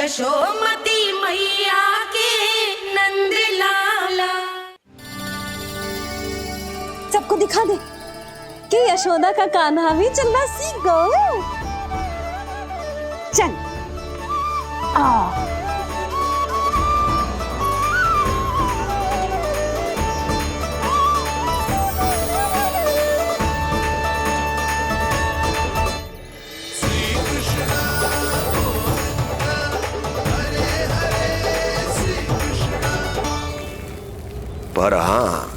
यशोमती मैया के नंद लाला। सबको दिखा दे कि यशोदा का कान्हा भी चलना सीख गो। चल आ पर हाँ,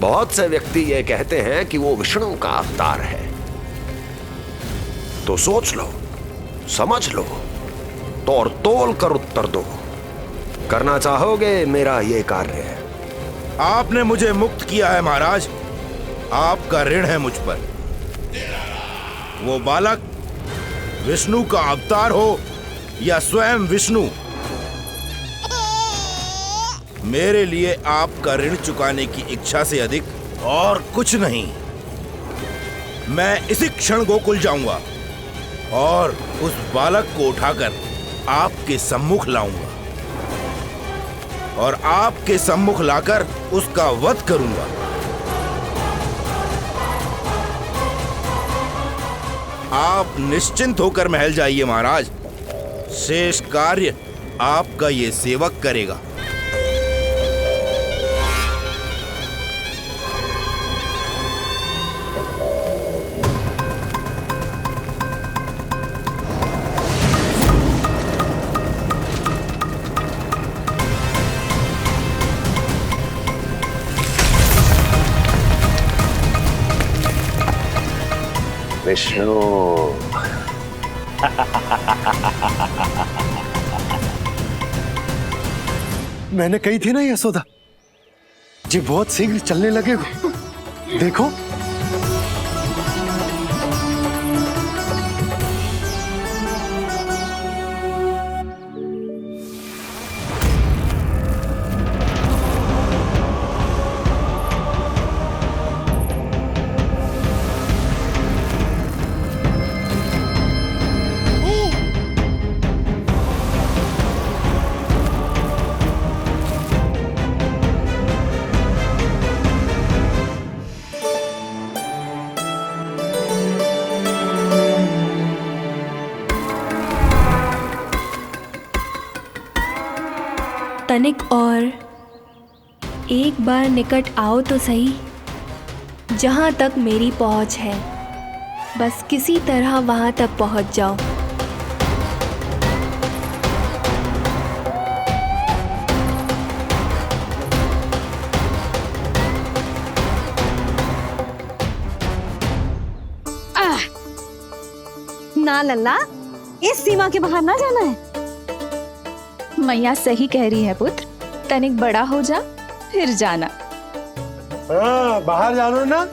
बहुत से व्यक्ति ये कहते हैं कि वो विष्णु का अवतार है। तो सोच लो, समझ लो, तोड़ तोल कर उत्तर दो। करना चाहोगे मेरा ये कार्य? आपने मुझे मुक्त किया है महाराज, आपका ऋण है मुझ पर। वो बालक विष्णु का अवतार हो या स्वयं विष्णु, मेरे लिए आपका ऋण चुकाने की इच्छा से अधिक और कुछ नहीं। मैं इसी क्षण गोकुल जाऊंगा और उस बालक को उठाकर आपके सम्मुख लाऊंगा और आपके सम्मुख लाकर उसका वध करूंगा। आप निश्चिंत होकर महल जाइए महाराज, शेष कार्य आपका ये सेवक करेगा। विष्णु मैंने कही थी ना यशोदा जी, बहुत शीघ्र चलने लगे। देखो तनिक और एक बार निकट आओ तो सही, जहाँ तक मेरी पहुँच है। बस किसी तरह वहाँ तक पहुँच जाओ। ना लल्ला, इस सीमा के बाहर ना जाना है। मैया सही कह रही है पुत्र, तनिक बड़ा हो जा फिर जाना। हाँ, बाहर जाना ना,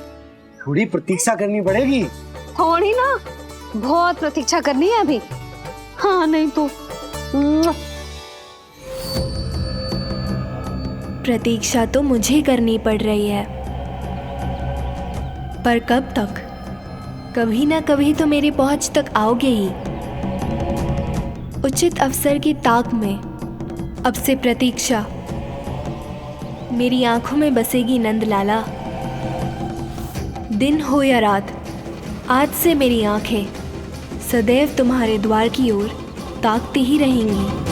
थोड़ी प्रतीक्षा करनी पड़ेगी। थोड़ी ना, बहुत प्रतीक्षा करनी है अभी। हाँ नहीं तो प्रतीक्षा तो मुझे करनी पड़ रही है, पर कब तक? कभी ना कभी तो मेरी पहुंच तक आओगे ही। उचित अवसर की ताक में अब से प्रतीक्षा मेरी आंखों में बसेगी नंद लाला। दिन हो या रात, आज से मेरी आंखें सदैव तुम्हारे द्वार की ओर ताकती ही रहेंगी।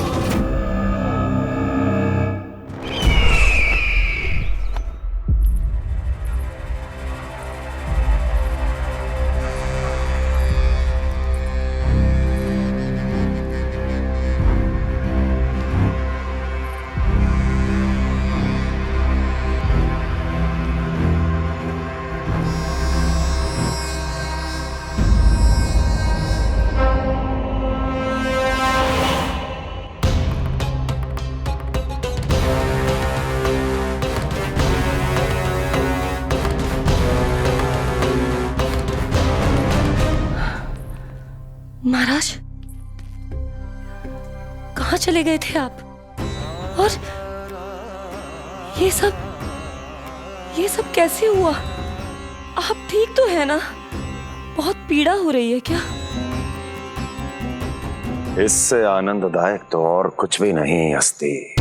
महाराज, कहाँ चले गए थे आप? और ये सब कैसे हुआ? आप ठीक तो है ना? बहुत पीड़ा हो रही है क्या? इससे आनंददायक तो और कुछ भी नहीं हस्ती।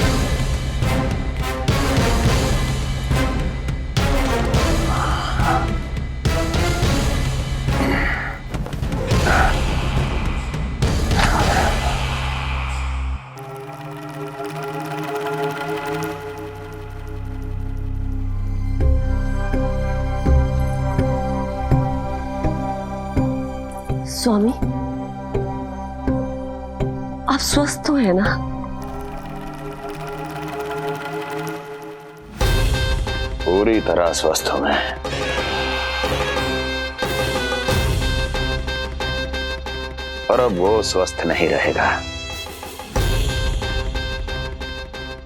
स्वामी, आप स्वस्थ तो है ना? पूरी तरह स्वस्थ हूं मैं। और अब वो स्वस्थ नहीं रहेगा,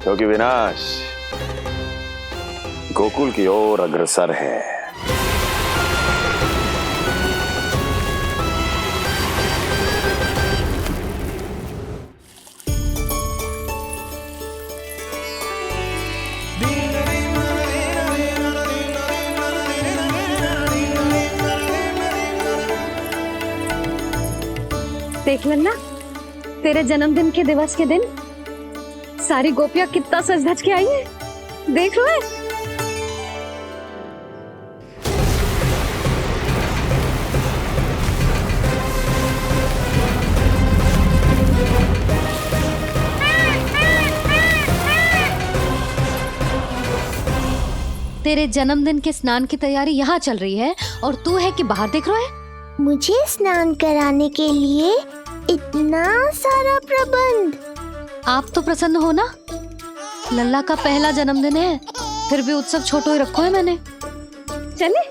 क्योंकि विनाश गोकुल की ओर अग्रसर है। देख लेना, तेरे जन्मदिन के दिवस के दिन सारी गोपियां कितना सज धज के आई है। देख लो है। तेरे जन्मदिन के स्नान की तैयारी यहाँ चल रही है और तू है कि बाहर देख रहा है। मुझे स्नान कराने के लिए इतना सारा प्रबंध। आप तो प्रसन्न हो ना? लल्ला का पहला जन्मदिन है, फिर भी उत्सव छोटो ही रखो है मैंने। चले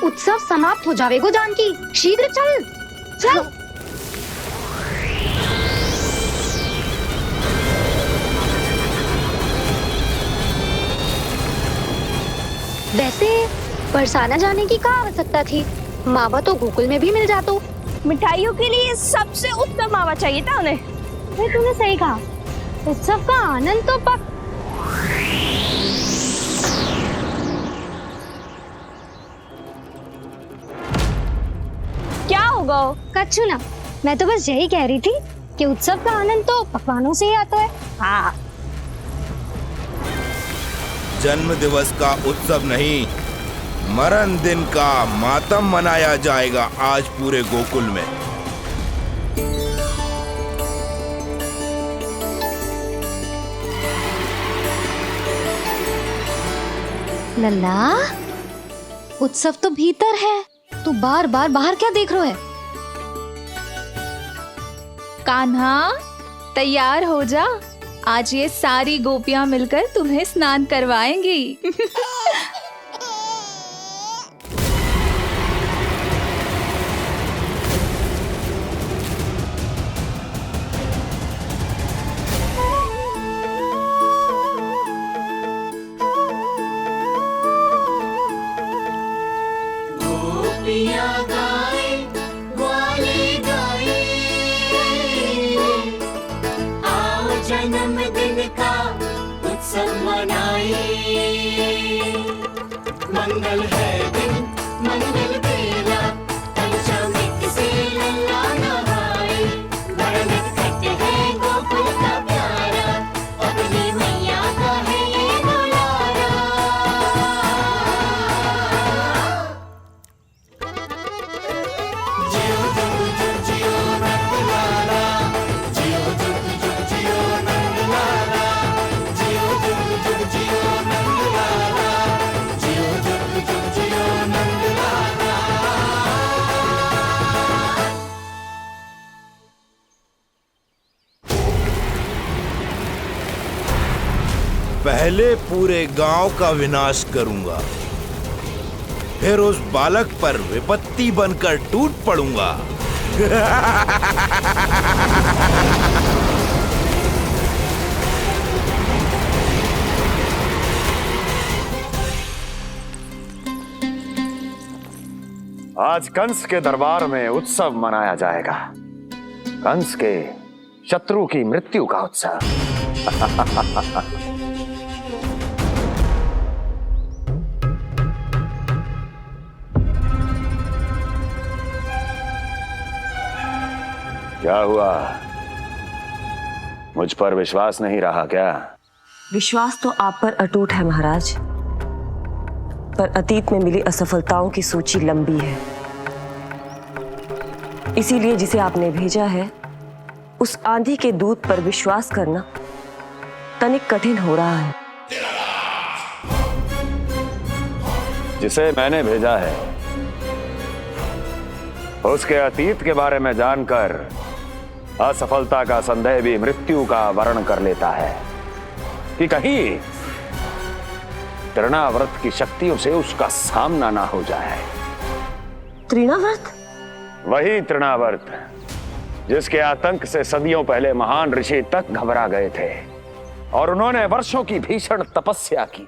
उत्सव समाप्त हो जाएगा जानकी, शीघ्र चल चल। वैसे बरसाना जाने की क्या आवश्यकता थी? मावा तो गोकुल में भी मिल जातो। मिठाइयों के लिए सबसे उत्तम मावा चाहिए था उन्हें। तूने सही कहा, उत्सव का आनंद तो पक। क्या होगा? कच्छू ना, मैं तो बस यही कह रही थी कि उत्सव का आनंद तो पकवानों से ही आता है। हाँ, जन्म दिवस का उत्सव नहीं, मरण दिन का मातम मनाया जाएगा आज पूरे गोकुल में। लल्ला, उत्सव तो भीतर है, तू बार बार बाहर क्या देख रहा है? कान्हा, तैयार हो जा, आज ये सारी गोपियां मिलकर तुम्हें स्नान करवाएंगी। जन्मदिन का उत्सव मनाए, मंगल है दिन मंगल बेला, पंचामृत से लल्ला नहाए, बड़ा नटखट है गोकुल का प्यारा, अपनी मैया का है ये दुलारा। जियो जुग जुग जियो नंदलाला, जियो जुग जुग जियो नंदलाला, जियो जुग जुग जियो नंदलाला, जियो जुग जुग जियो नंदलाला। पहले पूरे गांव का विनाश करूंगा, फिर उस बालक पर विपत्ति बनकर टूट पड़ूंगा। आज कंस के दरबार में उत्सव मनाया जाएगा, कंस के शत्रु की मृत्यु का उत्सव। क्या हुआ? मुझ पर विश्वास नहीं रहा क्या? विश्वास तो आप पर अटूट है महाराज, पर अतीत में मिली असफलताओं की सूची लंबी है। इसीलिए जिसे आपने भेजा है उस आंधी के दूत पर विश्वास करना तनिक कठिन हो रहा है। जिसे मैंने भेजा है उसके अतीत के बारे में जानकर असफलता का संदेह भी मृत्यु का वर्ण कर लेता है कि कहीं तृणाव्रत की शक्तियों से उसका सामना ना हो जाए। तृणाव्रत? वही तृणाव्रत जिसके आतंक से सदियों पहले महान ऋषि तक घबरा गए थे और उन्होंने वर्षों की भीषण तपस्या की,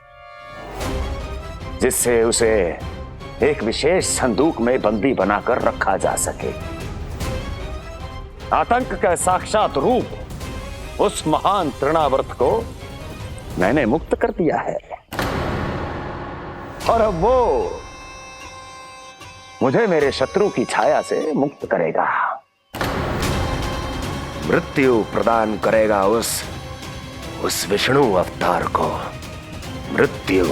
जिससे उसे एक विशेष संदूक में बंदी बनाकर रखा जा सके। आतंक का साक्षात रूप उस महान तृणाव्रत को मैंने मुक्त कर दिया है और अब वो मुझे मेरे शत्रु की छाया से मुक्त करेगा, मृत्यु प्रदान करेगा उस विष्णु अवतार को। मृत्यु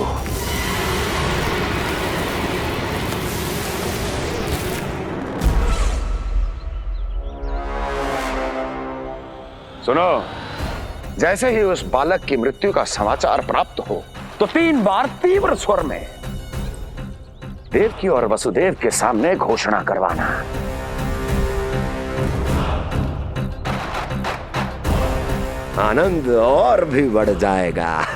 सुनो, जैसे ही उस बालक की मृत्यु का समाचार प्राप्त हो तो 3 बार तीव्र स्वर में देवकी और वसुदेव के सामने घोषणा करवाना। आनंद और भी बढ़ जाएगा।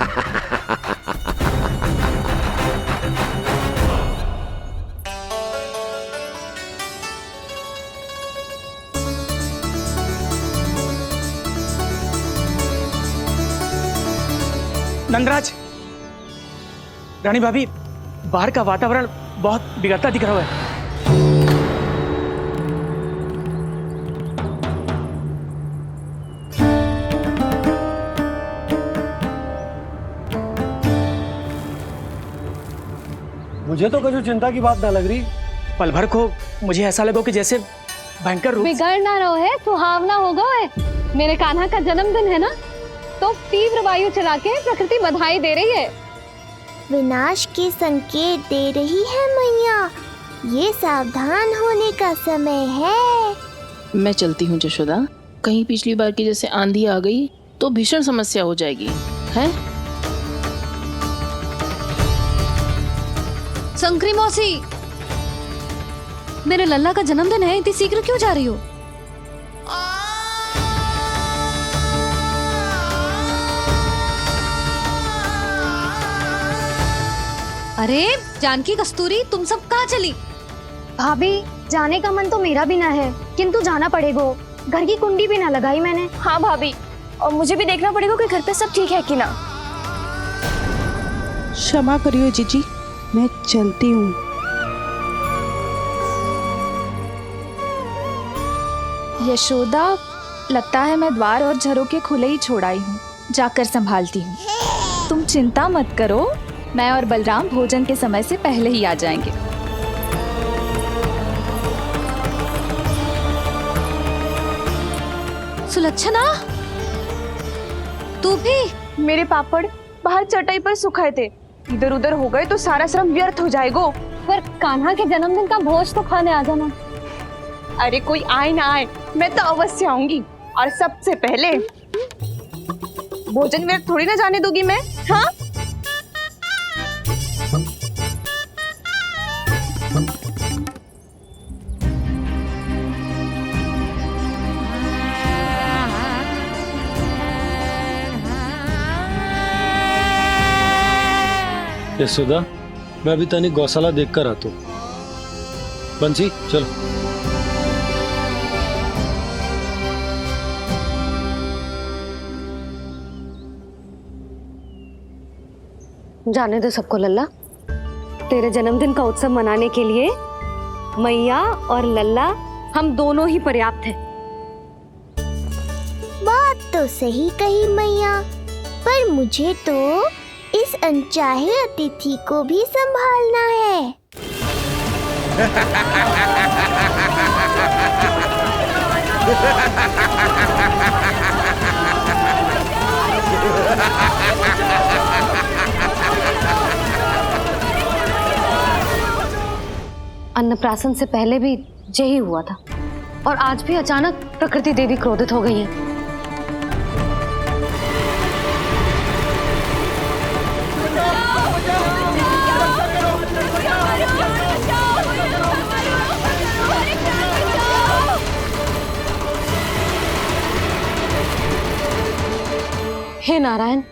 नंदराज, रानी भाभी, बाहर का वातावरण बहुत बिगड़ता दिख रहा है। मुझे तो कभी चिंता की बात ना लग रही। पल भर को मुझे ऐसा लगा कि जैसे भयंकर रूप। बिगड़ ना रहो है, सुहावना होगा है। मेरे कान्हा का जन्मदिन है ना, तो तीव्र वायु चला के प्रकृति बधाई दे रही है। विनाश के संकेत दे रही है मैया, ये सावधान होने का समय है। मैं चलती हूँ जशोदा, कहीं पिछली बार की जैसे आंधी आ गई तो भीषण समस्या हो जाएगी, है? संक्री मौसी, मेरे लल्ला का जन्मदिन है, इतनी शीघ्र क्यों जा रही हो? अरे जानकी, कस्तूरी, तुम सब कहाँ चली? भाभी, जाने का मन तो मेरा भी ना है, किंतु जाना पड़ेगा। घर की कुंडी भी ना लगाई मैंने। हाँ भाभी, और मुझे भी देखना पड़ेगा कि घर पे सब ठीक है कि ना। क्षमा करियो जीजी, मैं चलती हूँ। यशोदा, लगता है मैं द्वार और झरोखे खुले ही छोड़ आई हूँ, जाकर संभालती हूँ। तुम चिंता मत करो, मैं और बलराम भोजन के समय से पहले ही आ जाएंगे। सुलक्षणा, तू भी? मेरे पापड़ बाहर चटाई पर सुखाए थे, इधर उधर हो गए तो सारा श्रम व्यर्थ हो जाएगा। पर कान्हा के जन्मदिन का भोज तो खाने आ जाना। अरे कोई आए ना आए, मैं तो अवश्य आऊंगी, और सबसे पहले भोजन व्यर्थ थोड़ी ना जाने दूंगी मैं। हाँ, यशोदा, मैं अभी तनिक गौशाला देख कर आता हूँ। बंसी, चलो। जाने दो सबको लल्ला, तेरे जन्मदिन का उत्सव मनाने के लिए मैया और लल्ला हम दोनों ही पर्याप्त हैं। बात तो सही कही मैया, पर मुझे तो इस अनचाहे अतिथि को भी संभालना है। अन्नप्राशन से पहले भी यही हुआ था और आज भी अचानक प्रकृति देवी क्रोधित हो गई है। हे नारायण,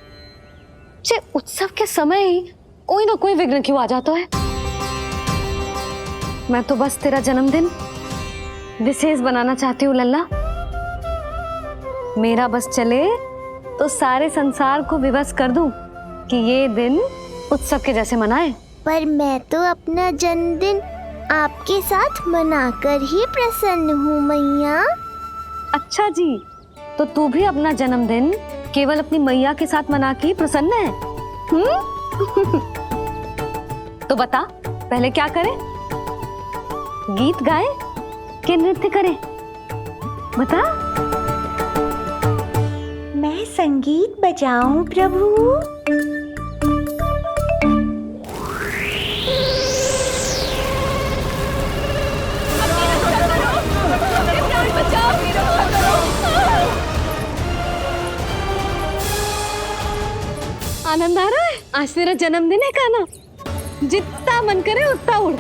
जे उत्सव के समय ही कोई ना कोई विघ्न क्यों आ जाता है। मैं तो बस तेरा जन्मदिन विशेष बनाना चाहती हूँ लल्ला। मेरा बस चले तो सारे संसार को विवश कर दूं कि ये दिन उत्सव के जैसे मनाए। पर मैं तो अपना जन्मदिन आपके साथ मनाकर ही प्रसन्न हूँ मैया। अच्छा जी, तो तू भी अपना जन्मदिन केवल अपनी मैया के साथ मना के ही प्रसन्न है? तो बता, पहले क्या करें? गीत गाए कि नृत्य करें? बता। मैं संगीत बजाऊं प्रभु? आनंद आ रहा है? आज तेरा जन्मदिन है कान्हा, जितना मन करे उतना उड़।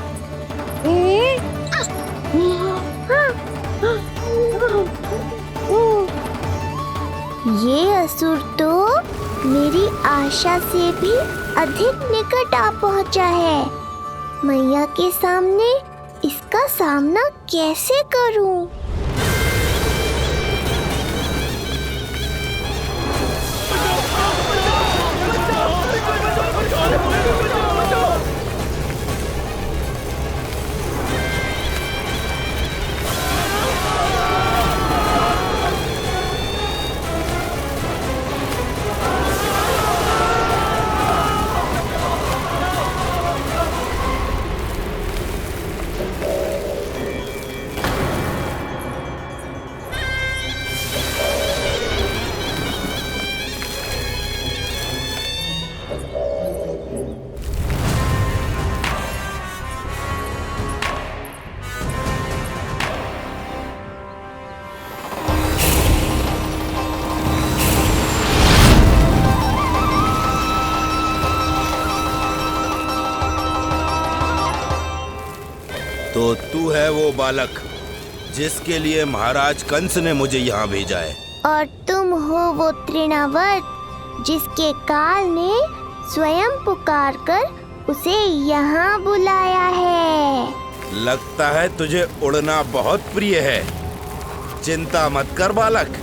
ये असुर तो मेरी आशा से भी अधिक निकट आ पहुंचा है। मैया के सामने इसका सामना कैसे करूं? तो तू है वो बालक जिसके लिए महाराज कंस ने मुझे यहाँ भेजा है। और तुम हो वो तृणावर्त जिसके काल ने स्वयं पुकारकर उसे यहाँ बुलाया है। लगता है तुझे उड़ना बहुत प्रिय है। चिंता मत कर बालक,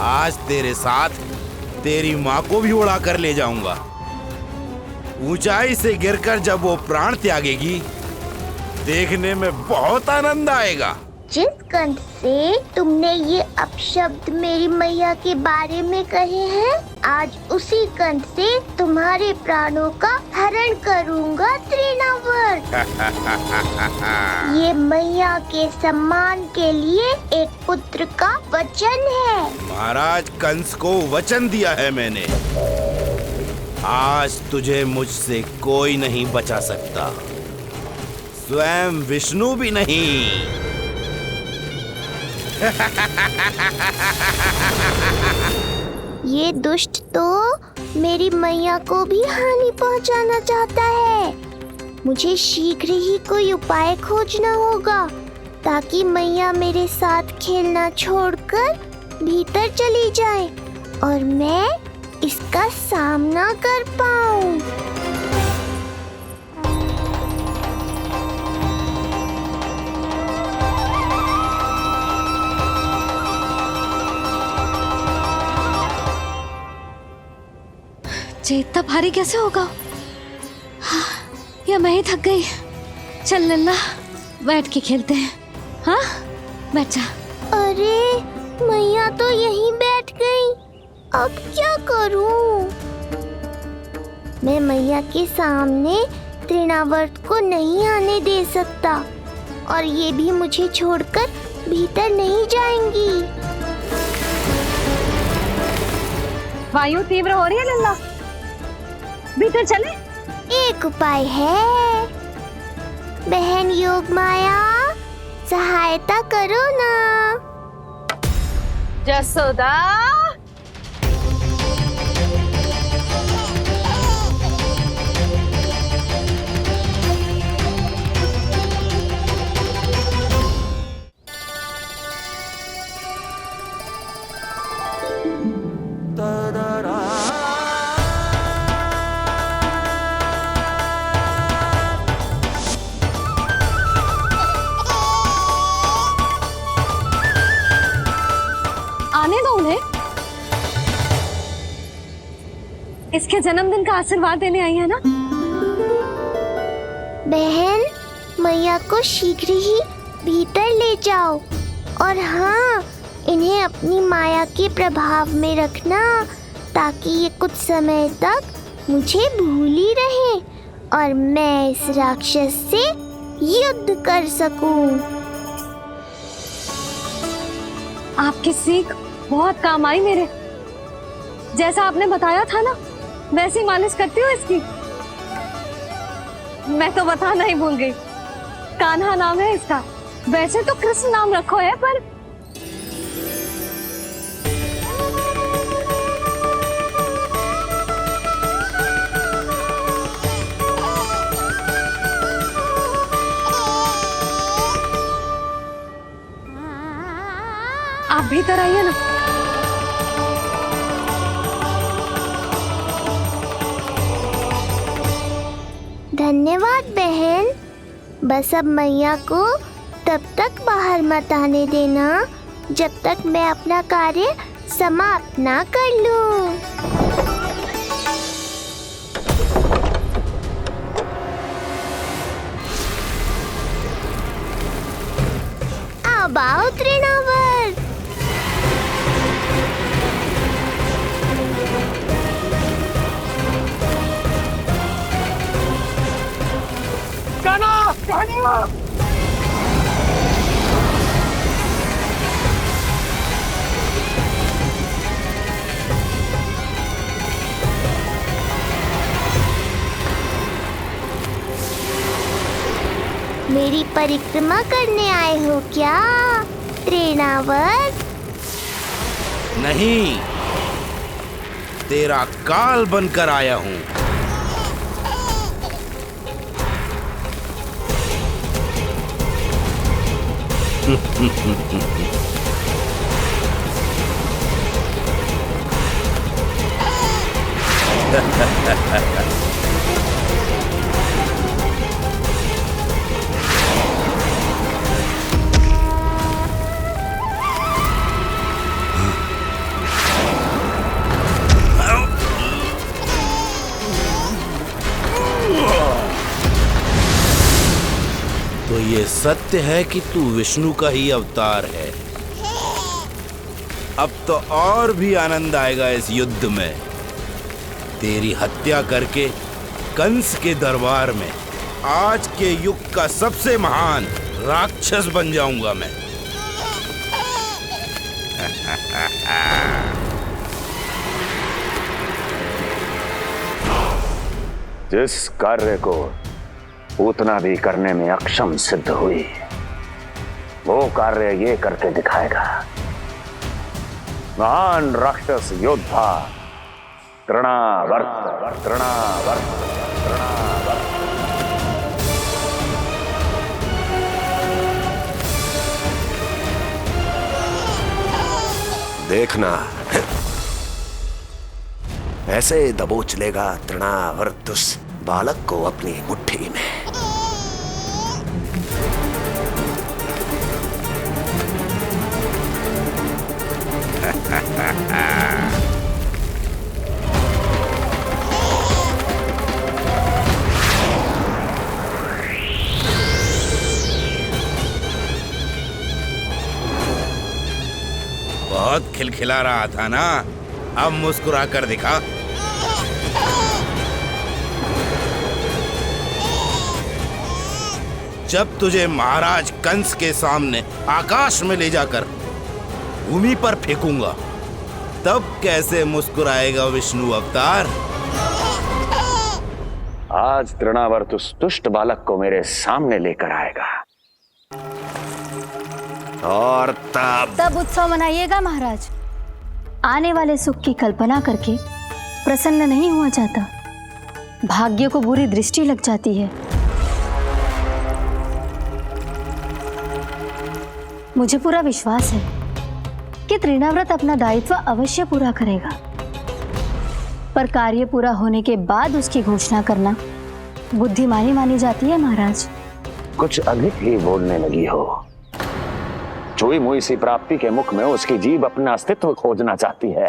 आज तेरे साथ तेरी माँ को भी उड़ा कर ले जाऊंगा। ऊंचाई से गिरकर जब वो प्राण त्यागेगी, देखने में बहुत आनंद आएगा। जिस कंठ से तुमने ये अपशब्द मेरी मैया के बारे में कहे हैं, आज उसी कंठ से तुम्हारे प्राणों का हरण करूंगा तृणावर्त। ये मैया के सम्मान के लिए एक पुत्र का वचन है। महाराज कंस को वचन दिया है मैंने। आज तुझे मुझसे कोई नहीं बचा सकता, स्वयं विष्णु भी नहीं। ये दुष्ट तो मेरी मैया को भी हानि पहुंचाना चाहता है। मुझे शीघ्र ही कोई उपाय खोजना होगा ताकि मैया मेरे साथ खेलना छोड़कर भीतर चली जाए और मैं इसका सामना कर पाऊं। इतना भारी कैसे होगा? हाँ, या मैं ही थक गई। चल लल्ला, बैठ के खेलते हैं। हाँ, बैठ जा। अरे मैया तो यहीं बैठ गई, अब क्या करूं? मैं मैया के सामने तृणावर्त को नहीं आने दे सकता और ये भी मुझे छोड़कर भीतर नहीं जाएंगी। वायु तीव्र हो रही है लल्ला, भीतर चले। एक उपाय है, बहन योग माया, सहायता करो ना। जसोदा, आने दो उन्हें। इसके जन्मदिन का आशीर्वाद देने आई है ना। बहन, मैया को शीघ्र ही भीतर ले जाओ, और हाँ, इन्हें अपनी माया के प्रभाव में रखना, ताकि ये कुछ समय तक मुझे भूल ही रहे और मैं इस राक्षस से युद्ध कर सकूं। आपकी सीख बहुत काम आई मेरे। जैसा आपने बताया था ना, वैसी मालिश करती हूँ इसकी। मैं तो बताना ही भूल गई, कान्हा नाम है इसका। वैसे तो कृष्ण नाम रखो है, पर आप भीतर आइए ना। धन्यवाद बहन। बस अब मैया को तब तक बाहर मत आने देना जब तक मैं अपना कार्य समाप्त ना कर लूं। अब आओ तृणावर। मेरी परिक्रमा करने आए हो क्या तृणावर? नहीं, तेरा काल बनकर आया हूँ। तो ये सत्य है कि तू विष्णु का ही अवतार है। अब तो और भी आनंद आएगा इस युद्ध में। तेरी हत्या करके कंस के दरबार में आज के युग का सबसे महान राक्षस बन जाऊंगा मैं। जिस कार्य को उतना भी करने में अक्षम सिद्ध हुई, वो कार्य ये करके दिखाएगा। महान राक्षस योद्धा तृणावर्त, तृणावर्त, तृणावर्त। देखना, ऐसे दबोच लेगा तृणावर्त उस बालक को अपनी मुट्ठी में। बहुत खिलखिला रहा था ना, अब मुस्कुरा कर दिखा। जब तुझे महाराज कंस के सामने आकाश में ले जाकर भूमि पर फेंकूंगा, तब कैसे मुस्कुराएगा विष्णु अवतार? आज तृणावर्त उस दुष्ट बालक को मेरे सामने लेकर आएगा और तब उत्सव मनाइएगा महाराज। आने वाले सुख की कल्पना करके प्रसन्न नहीं हुआ जाता, भाग्य को बुरी दृष्टि लग जाती है। मुझे पूरा विश्वास है कि तृणाव्रत अपना दायित्व अवश्य पूरा करेगा, पर कार्य पूरा होने के बाद उसकी घोषणा करना बुद्धिमानी मानी जाती है महाराज। कुछ अधिक ही बोलने लगी हो। चुई मुई सी प्राप्ति के मुख में उसकी जीभ अपना अस्तित्व खोजना चाहती है।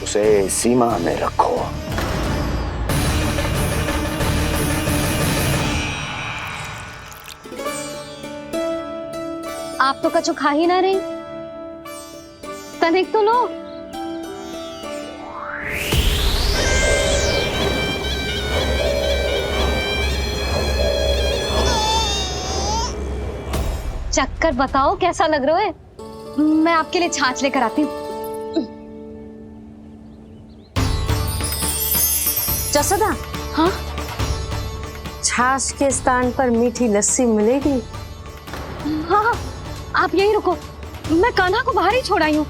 उसे सीमा में रखो। आप तो कछु खा ही ना रही, तनिक तो लो। चक्कर बताओ कैसा लग रहा है? मैं आपके लिए छाछ लेकर आती हूँ। जसोदा, हाँ, छाछ के स्थान पर मीठी लस्सी मिलेगी। हाँ, आप यही रुको, मैं कान्हा को बाहर ही छोड़ आई हूँ।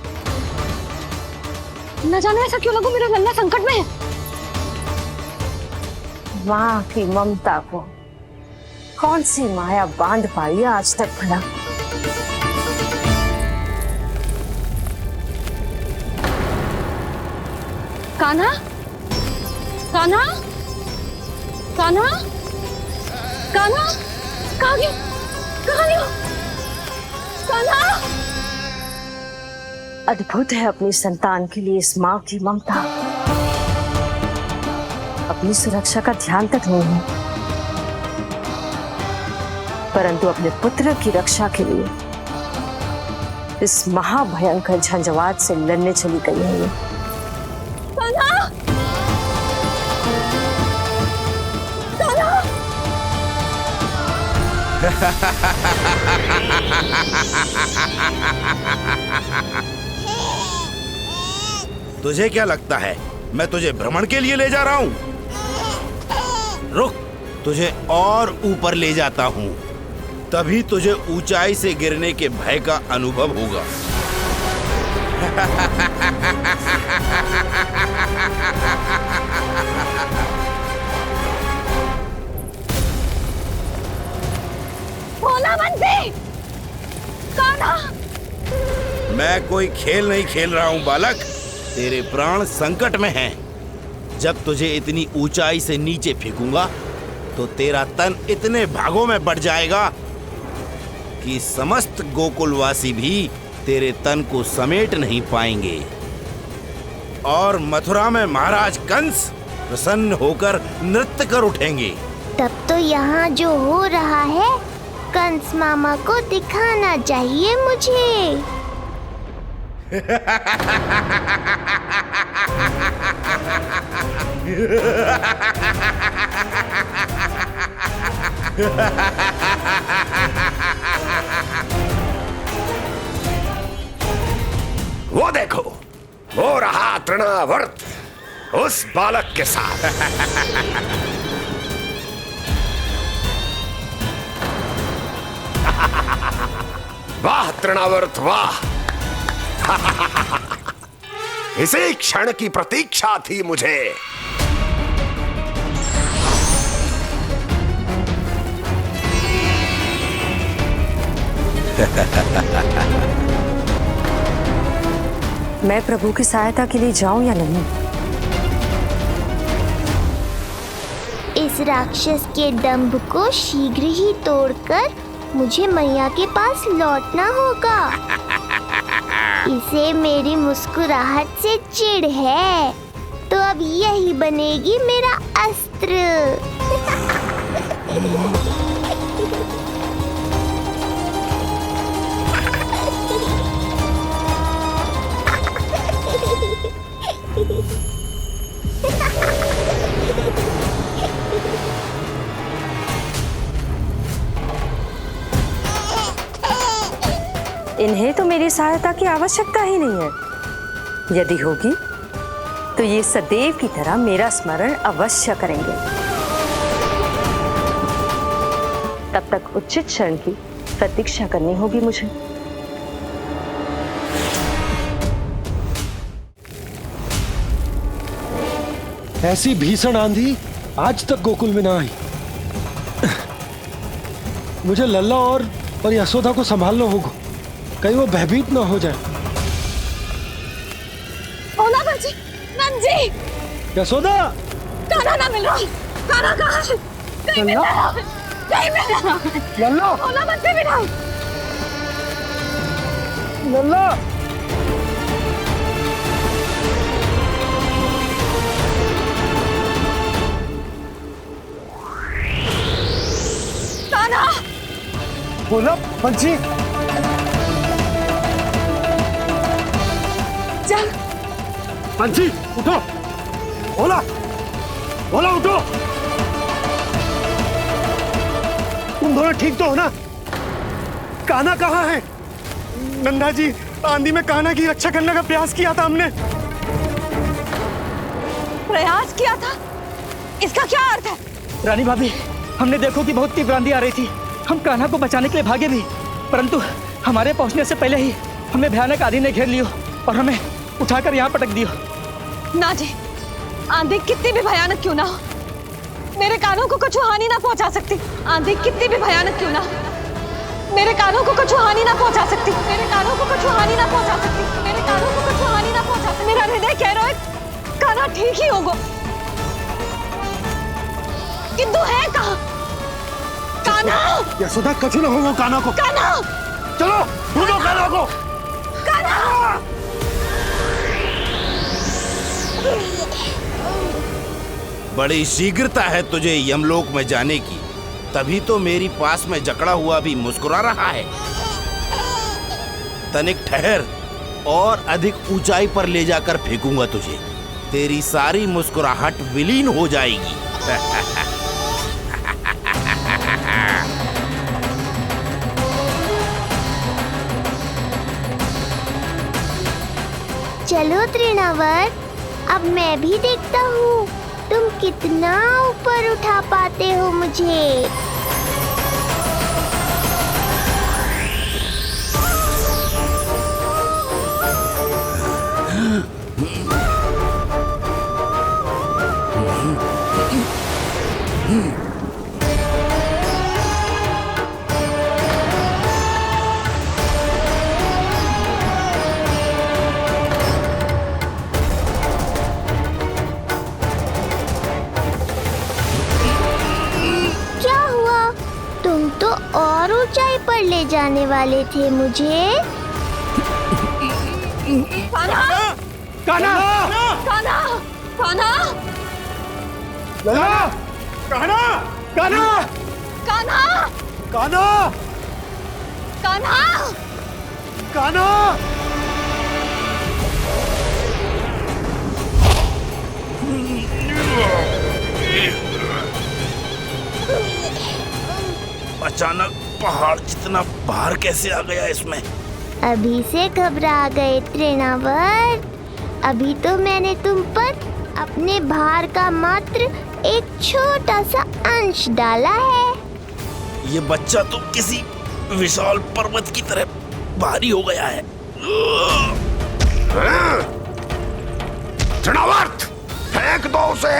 न जाने ऐसा क्यों लगो मेरा लल्ला संकट में है। माँ की ममता को कौन सी माया बांध पाई है आज तक भला? कान्हा, कान्हा, कान्हा, कान्हा, कहाँ गया? कहाँ गया? कान्हा! अद्भुत है अपनी संतान के लिए इस माँ की ममता। अपनी सुरक्षा का ध्यान तक नहीं है, परंतु अपने पुत्र की रक्षा के लिए इस महाभयंकर झंझावात से लड़ने चली गई है ये। कान्हा! कान्हा! तुझे क्या लगता है मैं तुझे भ्रमण के लिए ले जा रहा हूँ? रुक, तुझे और ऊपर ले जाता हूँ, तभी तुझे ऊंचाई से गिरने के भय का अनुभव होगा। भोला बंसी! कान्हा! मैं कोई खेल नहीं खेल रहा हूँ बालक, तेरे प्राण संकट में हैं। जब तुझे इतनी ऊंचाई से नीचे फेंकूंगा तो तेरा तन इतने भागों में बढ़ जाएगा कि समस्त गोकुलवासी भी तेरे तन को समेट नहीं पाएंगे और मथुरा में महाराज कंस प्रसन्न होकर नृत्य कर उठेंगे। तब तो यहाँ जो हो रहा है कंस मामा को दिखाना चाहिए मुझे। वो देखो, वो रहा तृणावर्त उस बालक के साथ। वाह तृणावर्त वाह! इसी क्षण की प्रतीक्षा थी मुझे। मैं प्रभु की सहायता के लिए जाऊं या नहीं? इस राक्षस के दंभ को शीघ्र ही तोड़कर मुझे मैया के पास लौटना होगा। इसे मेरी मुस्कुराहट से चिढ़ है, तो अब यही बनेगी मेरा अस्त्र। इन्हें तो मेरी सहायता की आवश्यकता ही नहीं है। यदि होगी तो ये सदैव की तरह मेरा स्मरण अवश्य करेंगे। तब तक उचित क्षण की प्रतीक्षा करनी होगी मुझे। ऐसी भीषण आंधी आज तक गोकुल में ना आई। मुझे लल्ला और यशोदा को संभालना होगा, कहीं वो भयभीत ना हो जाए। ओला बंजी, नंजी, यशोदा, कान्हा ना मिल रहा। कान्हा कहाँ है? कहीं मिल रहा है? कहीं मिल रहा है? लल्ला, ओला बंजी मिला। लल्ला, कान्हा, बोला बंसी। चल बंसी, उठो। ओला, ओला उठो। तुम दोनों ठीक तो हो ना? कान्हा कहाँ है? नंदा जी, आंधी में कान्हा की रक्षा करने का प्रयास किया था हमने। प्रयास किया था? इसका क्या अर्थ है? रानी भाभी, हमने देखो कि बहुत तीव्र आंधी आ रही थी। हम कान्हा को बचाने के लिए भागे भी, परंतु हमारे पहुंचने से पहले ही हमें भयानक आंधी ने घेर लियो और हमें उठाकर यहाँ पटक दियो। ना जी, आंधी कितनी भी भयानक क्यों ना हो, मेरे कानों को कुछ हानि ना पहुंचा सकती। आंधी कितनी भी भयानक क्यों ना हो, मेरे कानों को कुछ हानि ना पहुंचा सकती। मेरे कानों को कुछ हानि ना पहुंचा सकती। मेरे कानों को कुछ हानि ना पहुंचा सकती। मेरा हृदय कह रहा है कान्हा ठीक ही होगा, किंतु है कहाँ? कान्हा! यशोदा, कछु ना हो वो कान्हा को। कान्हा! चलो ढूंढो कान्हा को। कान्हा! बड़ी शीघ्रता है तुझे यमलोक में जाने की, तभी तो मेरी पास में जकड़ा हुआ भी मुस्कुरा रहा है। तनिक ठहर, और अधिक ऊंचाई पर ले जाकर फेंकूंगा तुझे। तेरी सारी मुस्कुराहट विलीन हो जाएगी। चलो तृणावर्त, अब मैं भी देखता हूँ तुम कितना ऊपर उठा पाते हो मुझे। और ऊंचाई पर ले जाने वाले थे मुझे। कान्हा! कान्हा! कान्हा! कान्हा! लल्ला! कान्हा! कान्हा! कान्हा! कान्हा! कान्हा! कान्हा! अचानक पहाड़ जितना भार कैसे आ गया इसमें? अभी से घबरा गए तृणावर्त। अभी तो मैंने तुम पर अपने भार का मात्र एक छोटा सा अंश डाला है। ये बच्चा तो किसी विशाल पर्वत की तरह भारी हो गया है। तृणावर्त, फेंक दो उसे।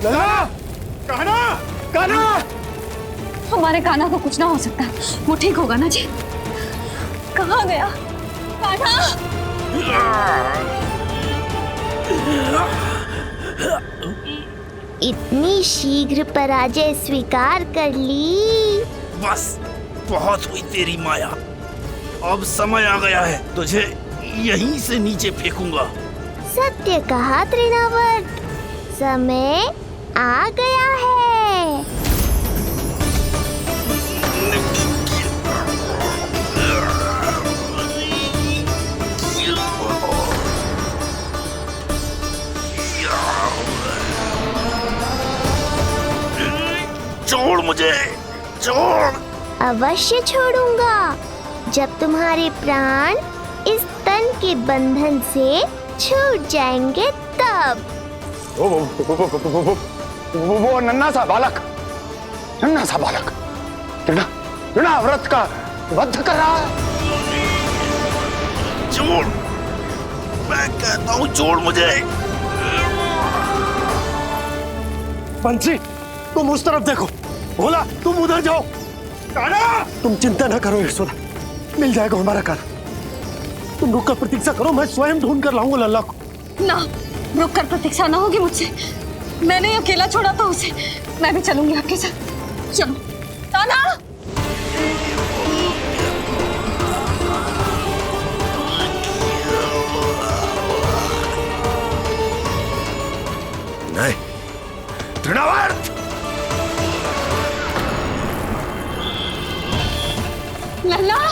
लल्ला! कान्हा! कान्हा! हमारे कान्हा को कुछ ना हो सकता, वो ठीक होगा ना जी। कहाँ गया कान्हा? इतनी शीघ्र पराजय स्वीकार कर ली। बस बहुत हुई तेरी माया। अब समय आ गया है, तुझे यहीं से नीचे फेंकूंगा। सत्य कहा तृणावर्त, समय आ गया है। मुझे, छोड़। अवश्य छोड़ूंगा जब तुम्हारे प्राण इस तन के बंधन से छूट जाएंगे तब। वो नन्हा सा बालक तृणाव्रत का वध कर रहा है। छोड़, मैं कहता हूँ छोड़ मुझे। बंसी, तुम उस तरफ देखो। भोला, तुम उधर जाओ। कान्हा! तुम चिंता ना करो यशोदा, मिल जाएगा हमारा कान्हा। तुम रुक कर प्रतीक्षा करो, मैं स्वयं ढूंढ कर लाऊंगा लल्ला को। ना, रुक कर प्रतीक्षा ना होगी मुझसे। मैंने अकेला छोड़ा था उसे, मैं भी चलूंगी आपके साथ। चलो कान्हा। नहीं, तृणावर्त! लल्ला!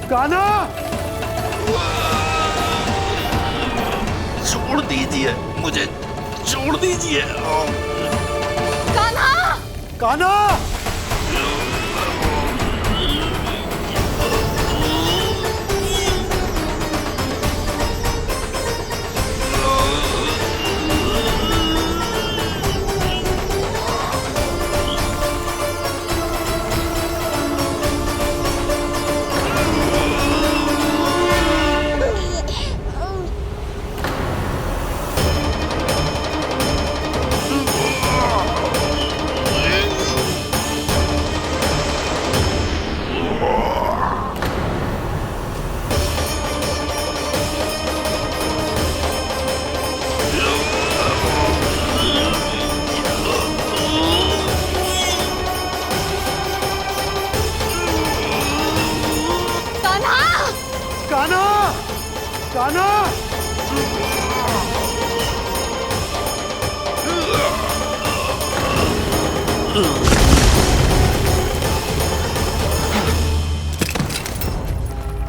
कान्हा! छोड़ दीजिए मुझे, छोड़ दीजिए। कान्हा! कान्हा!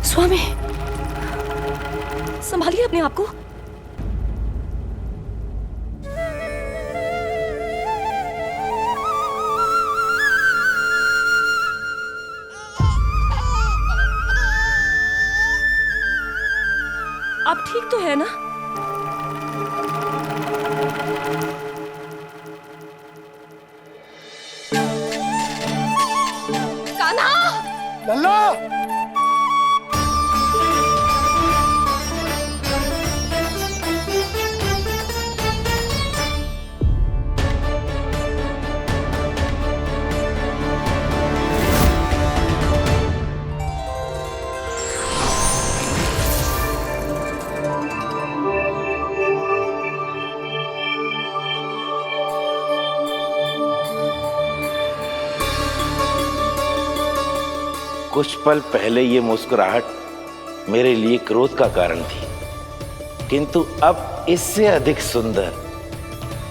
स्वामी, संभालिए अपने आप को। आप ठीक तो है ना? कान्हा! लल्ला! कुछ पल पहले ये मुस्कुराहट मेरे लिए क्रोध का कारण थी, किंतु अब इससे अधिक सुंदर,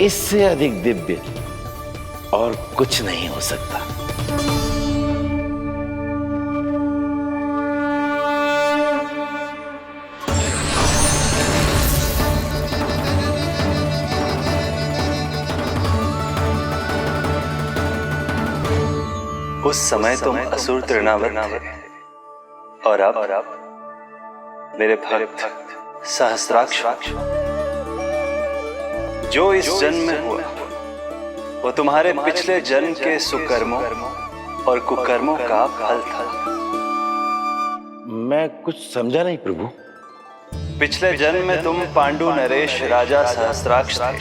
इससे अधिक दिव्य और कुछ नहीं हो सकता। उस समय तुम असुर तृणावर्त थे और अब मेरे भक्त सहस्राक्ष। जो इस जन्म में हुआ वो तुम्हारे पिछले जन्म के सुकर्मों और कुकर्मों का फल था। मैं कुछ समझा नहीं प्रभु। पिछले जन्म में तुम पांडु नरेश राजा सहस्राक्ष थे।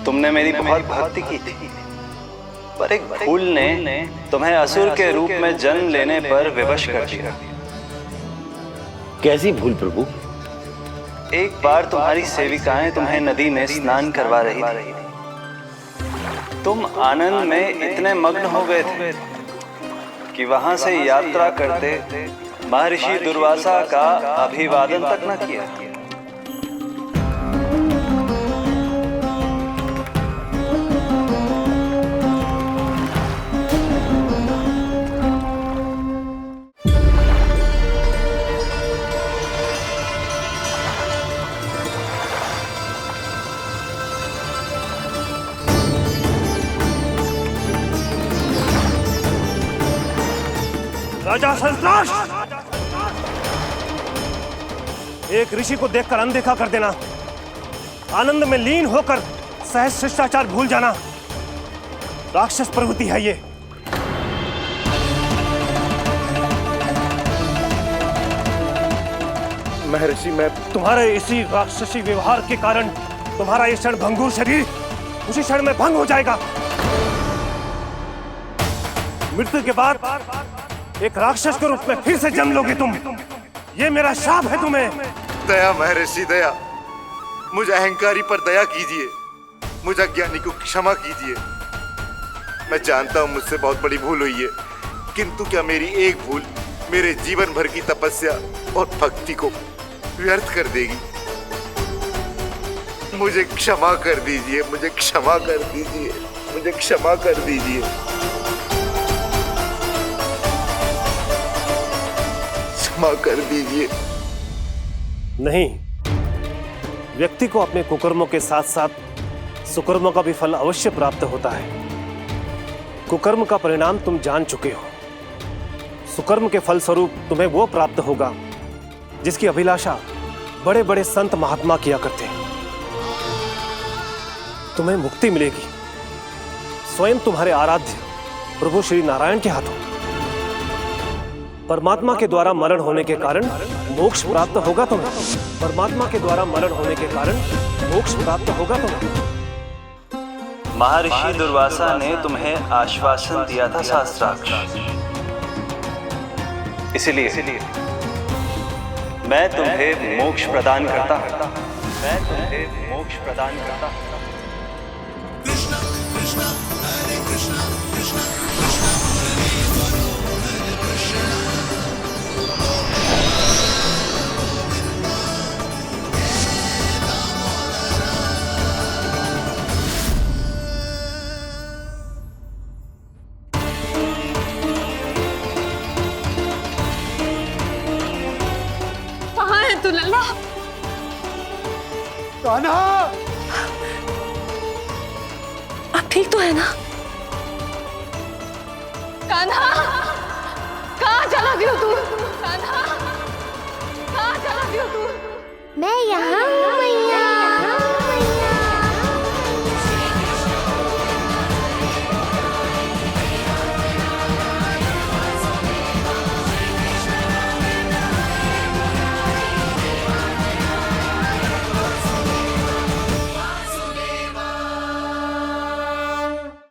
तुमने मेरी बहुत भक्ति की थी, पर एक भूल ने तुम्हें असुर के रूप में जन्म लेने पर विवश कर दिया। कैसी भूल प्रभु? एक बार तुम्हारी सेविकाएं तुम्हें नदी में स्नान करवा रही थी। तुम आनंद में इतने मग्न हो गए थे कि वहां से यात्रा करते महर्षि दुर्वासा का अभिवादन तक न किया। राजा संतराश, एक ऋषि को देखकर अनदेखा कर देना, आनंद में लीन होकर सहज शिष्टाचार भूल जाना, राक्षस प्रवृत्ति है ये। महर्षि, मैं तुम्हारे इसी राक्षसी व्यवहार के कारण तुम्हारा ये क्षण भंगुर शरीर उसी क्षण में भंग हो जाएगा। मृत्यु के बाद एक राक्षस के रूप में फिर से जन्म लोगे तुम। ये मेरा शाप है तुम्हें। दया महर्षि, दया, मुझ अहंकारी पर दया कीजिए, मुझ अज्ञानी को क्षमा कीजिए। मैं जानता हूँ मुझसे बहुत बड़ी भूल हुई है, किंतु क्या मेरी एक भूल मेरे जीवन भर की तपस्या और भक्ति को व्यर्थ कर देगी? मुझे क्षमा कर दीजिए, मुझे क्षमा कर दीजिए, मुझे क्षमा कर दीजिए। क्षमा कर दीजिए। नहीं, व्यक्ति को अपने कुकर्मों के साथ साथ सुकर्मों का भी फल अवश्य प्राप्त होता है। कुकर्म का परिणाम तुम जान चुके हो। सुकर्म के फल स्वरूप तुम्हें वो प्राप्त होगा जिसकी अभिलाषा बड़े बड़े संत महात्मा किया करते हैं। तुम्हें मुक्ति मिलेगी स्वयं तुम्हारे आराध्य प्रभु श्री नारायण के हाथों। परमात्मा के द्वारा मरण होने के कारण मोक्ष प्राप्त होगा तुम्हें। परमात्मा के द्वारा मरण होने के कारण मोक्ष प्राप्त होगा तुम्हें। महर्षि दुर्वासा ने तुम्हें आश्वासन दिया था शास्त्राक्ष, इसलिए मैं तुम्हें मोक्ष प्रदान करता हूं। मैं तुम्हें मोक्ष प्रदान करता हूं। कृष्ण कृष्ण हरे कृष्ण कृष्ण कृष्ण हरे कृष्ण। कहाँ है तू लल्ला? कान्हा, अब ठीक तो है ना? कान्हा, कहाँ चला गया तू? कान्हा, कहाँ चला गया तू? मैं यहाँ हूँ।